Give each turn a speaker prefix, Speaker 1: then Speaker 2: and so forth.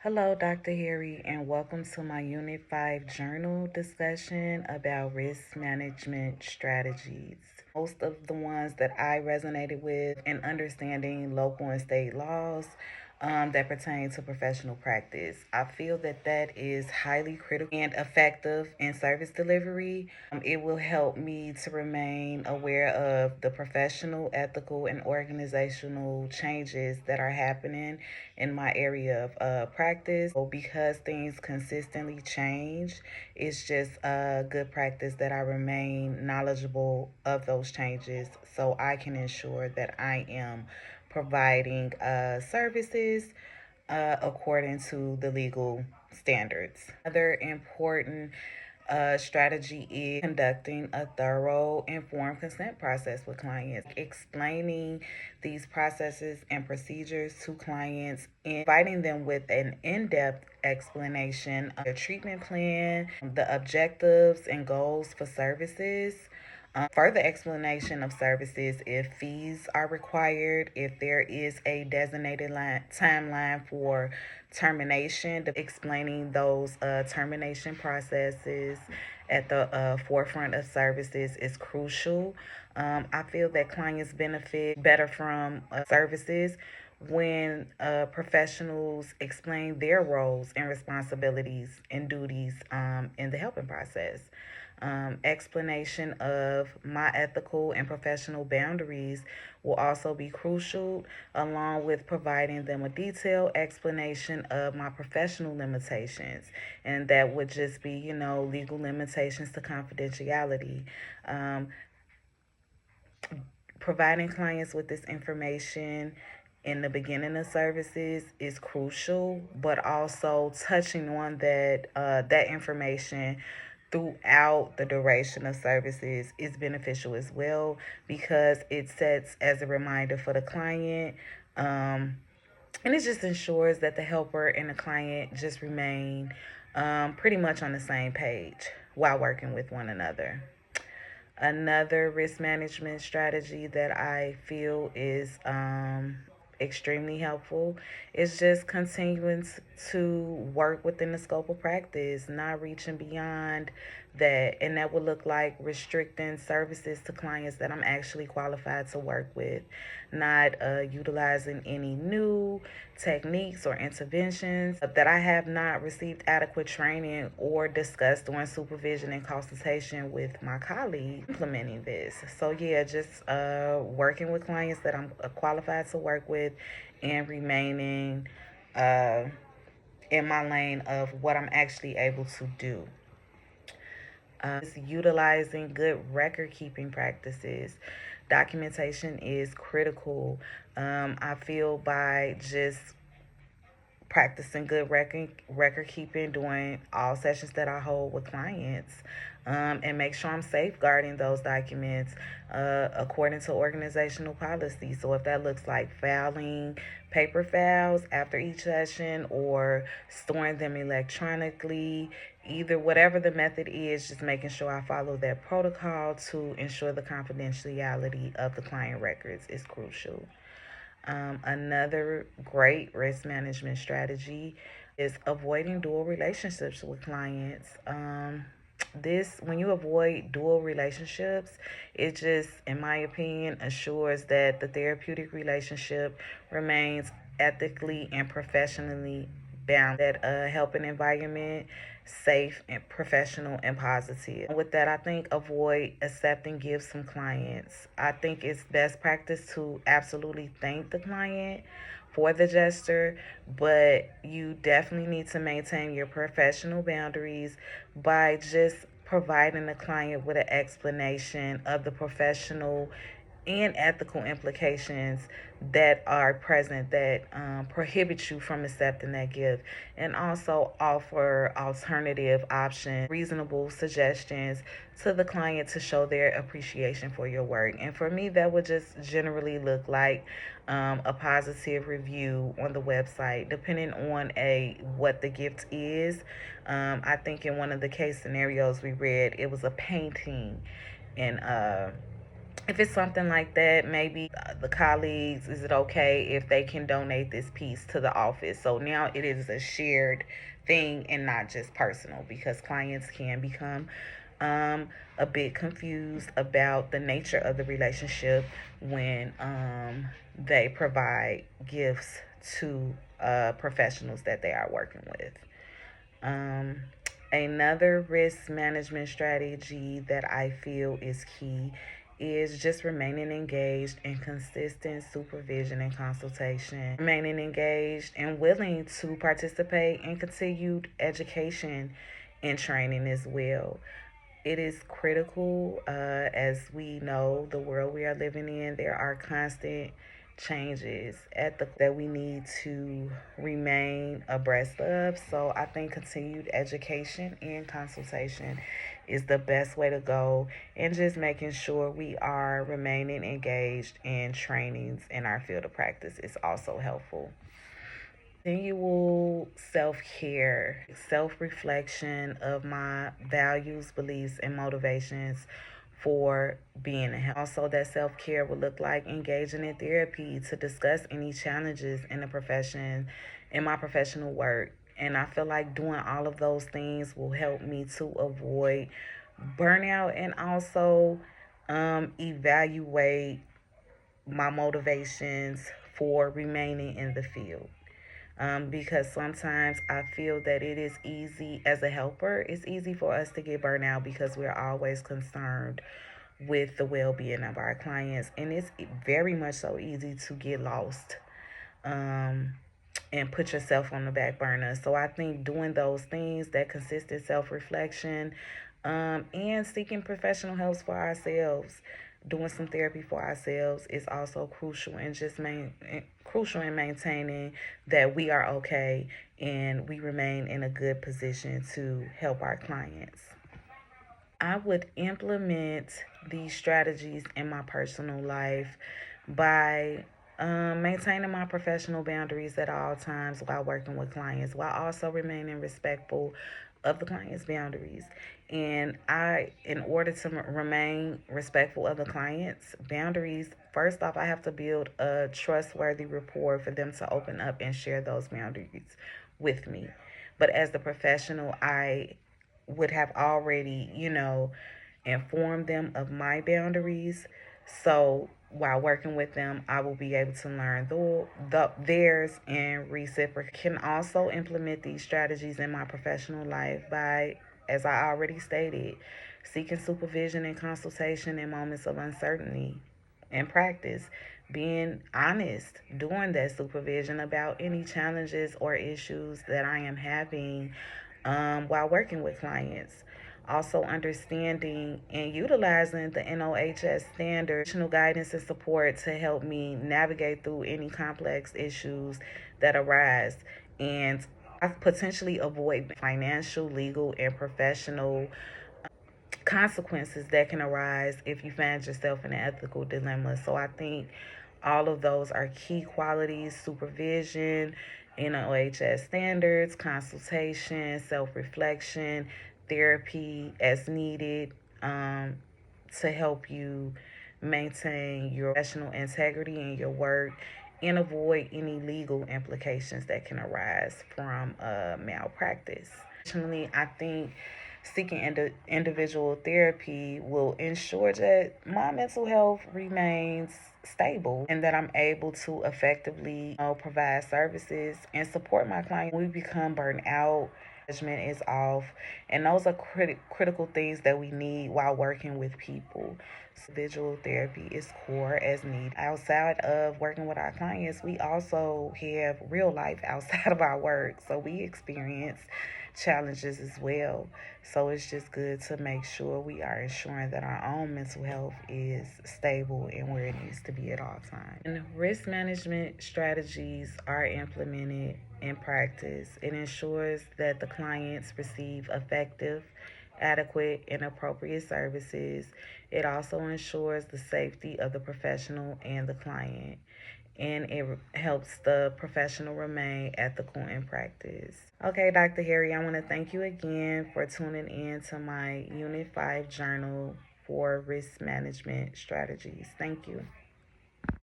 Speaker 1: Hello, Dr. Harry, and welcome to my Unit 5 journal discussion about risk management strategies. Most of the ones that I resonated with in understanding local and state laws that pertain to professional practice. I feel that that is highly critical and effective in service delivery. It will help me to remain aware of the professional, ethical, and organizational changes that are happening in my area of practice. So because things consistently change, it's just a good practice that I remain knowledgeable of those changes so I can ensure that I am providing services according to the legal standards. Another important strategy is conducting a thorough, informed consent process with clients, explaining these processes and procedures to clients, and providing them with an in depth explanation of the treatment plan, the objectives and goals for services. Further explanation of services if fees are required, if there is a designated timeline for termination, explaining those termination processes at the forefront of services is crucial. I feel that clients benefit better from services when professionals explain their roles and responsibilities and duties in the helping process. Explanation of my ethical and professional boundaries will also be crucial, along with providing them a detailed explanation of my professional limitations. And that would just be, legal limitations to confidentiality. Um, Providing clients with this information in the beginning of services is crucial, but also touching on that information throughout the duration of services is beneficial as well because it sets as a reminder for the client. And it just ensures that the helper and the client just remain pretty much on the same page while working with one another. Another risk management strategy that I feel is extremely helpful is just continuing to work within the scope of practice, not reaching beyond that. And that would look like restricting services to clients that I'm actually qualified to work with, not utilizing any new techniques or interventions that I have not received adequate training or discussed during supervision and consultation with my colleagues implementing this. So, yeah, just working with clients that I'm qualified to work with and remaining uh, in my lane of what I'm actually able to do. Utilizing good record keeping practices. Documentation is critical. I feel by just practicing good record keeping during all sessions that I hold with clients, and make sure I'm safeguarding those documents according to organizational policy. So if that looks like filing paper files after each session or storing them electronically, either whatever the method is, just making sure I follow that protocol to ensure the confidentiality of the client records is crucial. Another great risk management strategy is avoiding dual relationships with clients. When you avoid dual relationships, it just, in my opinion, assures that the therapeutic relationship remains ethically and professionally balanced. That helping environment safe and professional and positive. With that, I think avoid accepting gifts from clients. I think it's best practice to absolutely thank the client for the gesture, but you definitely need to maintain your professional boundaries by just providing the client with an explanation of the professional and ethical implications that are present that prohibit you from accepting that gift, and also offer alternative options, reasonable suggestions to the client to show their appreciation for your work. And for me, that would just generally look like a positive review on the website, depending on what the gift is. I think in one of the case scenarios we read, it was a painting, and if it's something like that, maybe the colleagues, is it okay if they can donate this piece to the office? So now it is a shared thing and not just personal, because clients can become a bit confused about the nature of the relationship when they provide gifts to professionals that they are working with. Um, Another risk management strategy that I feel is key is just remaining engaged in consistent supervision and consultation, remaining engaged and willing to participate in continued education and training as well. It is critical, as we know, the world we are living in, there are constant changes that we need to remain abreast of. So I think continued education and consultation is the best way to go, and just making sure we are remaining engaged in trainings in our field of practice is also helpful. Continual self care, self reflection of my values, beliefs, and motivations for being a health. Also, that self care would look like engaging in therapy to discuss any challenges in the profession, in my professional work. And I feel like doing all of those things will help me to avoid burnout and also evaluate my motivations for remaining in the field. Because sometimes I feel that it is easy as a helper, it's easy for us to get burnt out because we're always concerned with the well being of our clients, and it's very much so easy to get lost um, and put yourself on the back burner. So I think doing those things, that consistent self reflection, and seeking professional help for ourselves, doing some therapy for ourselves is also crucial, and crucial in maintaining that we are okay and we remain in a good position to help our clients. I would implement these strategies in my personal life by maintaining my professional boundaries at all times while working with clients, while also remaining respectful of the client's boundaries. And in order to remain respectful of the client's boundaries, first off, I have to build a trustworthy rapport for them to open up and share those boundaries with me. But as the professional, I would have already, informed them of my boundaries. So while working with them, I will be able to learn theirs and reciprocate. Can also implement these strategies in my professional life by, as I already stated, seeking supervision and consultation in moments of uncertainty and practice, being honest during that supervision about any challenges or issues that I am having while working with clients. Also, understanding and utilizing the NOHS standard, guidance and support to help me navigate through any complex issues that arise, and I potentially avoid financial, legal, and professional consequences that can arise if you find yourself in an ethical dilemma. So I think all of those are key qualities: supervision, NOHS standards, consultation, self reflection, therapy as needed, to help you maintain your professional integrity in your work and avoid any legal implications that can arise from malpractice. Additionally, I think seeking individual therapy will ensure that my mental health remains stable and that I'm able to effectively provide services and support my client. When we become burnt out, judgment is off, and those are critical things that we need while working with people. Individual therapy is core as needed. Outside of working with our clients, we also have real life outside of our work, so we experience challenges as well. So it's just good to make sure we are ensuring that our own mental health is stable and where it needs to be at all times. And risk management strategies are implemented in practice. It ensures that the clients receive effective, adequate, and appropriate services. It also ensures the safety of the professional and the client, and it helps the professional remain ethical in practice. Okay, Dr. Harry, I want to thank you again for tuning in to my Unit 5 journal for risk management strategies. Thank you.